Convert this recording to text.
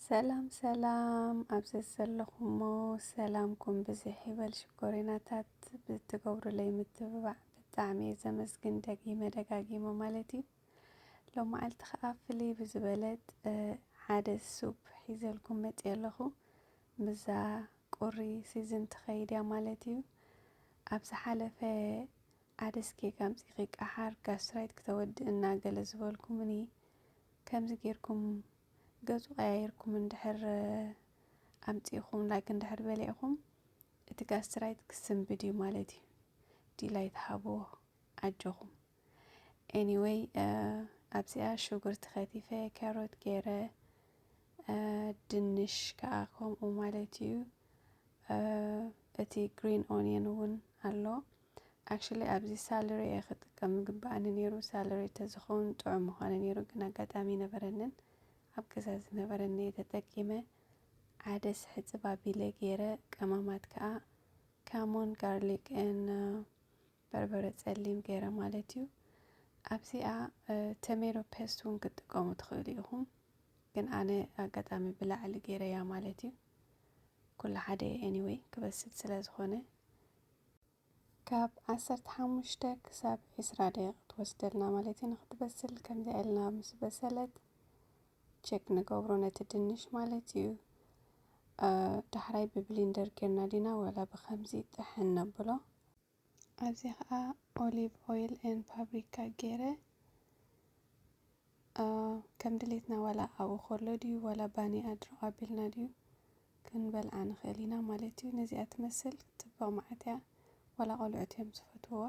ሰላም ሰላም ኣብዘት ዘለኹሞ ሰላምኩም ብዙሕ ይበል ሽኮሪናታት ብትገብሩለይ ምትብባዕ ብጣዕሚ እየ ዘመስግን ደጋጊመ ማለት እዩ። ሎም መዓልቲ ከዓ ፍልይ ብዝበለት ሓደ ሱፕ ሒዘልኩም መፅእ ኣለኹ። ምዛ ቁሪ ሲዝን ትኸይድ እያ ማለት እዩ። ኣብ ዝሓለፈ ዓደስ ኬክ ኣምፂኺ ቃሓር ጋስትራይት ክተወድእና ገለ ዝበልኩም እኒ ከምዚ ጌርኩም ገፁ ቀያይርኩም እንድሕር ኣምፂኹም ላይክ እንድሕር በሊዕኹም እቲ ጋስትራይት ክስንብድ እዩ ማለት እዩ። ዲላይ ትሃብዎ ዓጀኹም። ኤኒዌይ ኣብዚኣ ሽጉርቲ ከቲፈ ካሮት ገይረ ድንሽ ከዓ ከምኡ ማለት እዩ። እቲ ግሪን ኦኒየን እውን ኣሎ። ኣክቹሊ ኣብዚ ሳለሪ እየ ክጥቀም ግባእኒ ነይሩ። ሳለሪ ተዝኸውን ጥዑም ምዃነ ነይሩ ግን ኣጋጣሚ ነበረንን ኣብ ገዛ ዝነበረኒ ተጠቂመ ዓደስ ሕፅብ ኣቢለ ገይረ ቀማማት ከዓ ካሞን ጋርሊክን በርበረ ፀሊም ገይረ ማለት እዩ። ኣብዚኣ ተሜሮ ፔስት እውን ክትጥቀሙ ትኽእሉ ኢኹም ግን ኣነ ኣጋጣሚ ብላዕሊ ገይረያ ማለት እዩ። ኩሉ ሓደ ኤኒዌይ ክበስል ስለ ዝኾነ ካብ 15 ክሳብ 20 ደቂቕ ትወስደልና ማለት እዩ ንክትበስል። ከምዚ ኢልና ምስ በሰለት ቼክ ንገብሮ ነቲ ድንሽ ማለት እዩ። ዳሕራይ ብብሊንደር ጌርና ዲና ወላ ብከምዚ ጥሕን ነብሎ። ኣብዚ ከዓ ኦሊቭ ኦይል ኤን ፓፕሪካ ገይረ ከም ድሌትና ወላ ኣብኡ ከሎ ድዩ ወላ ባኒ ኣድርቅ ኣቢልና ድዩ ክንበልዓ ንኽእል ኢና ማለት እዩ። ነዚኣ ትመስል ክትበቕ ማዓት እያ ወላ ቆልዑት እዮም ዝፈትውዋ።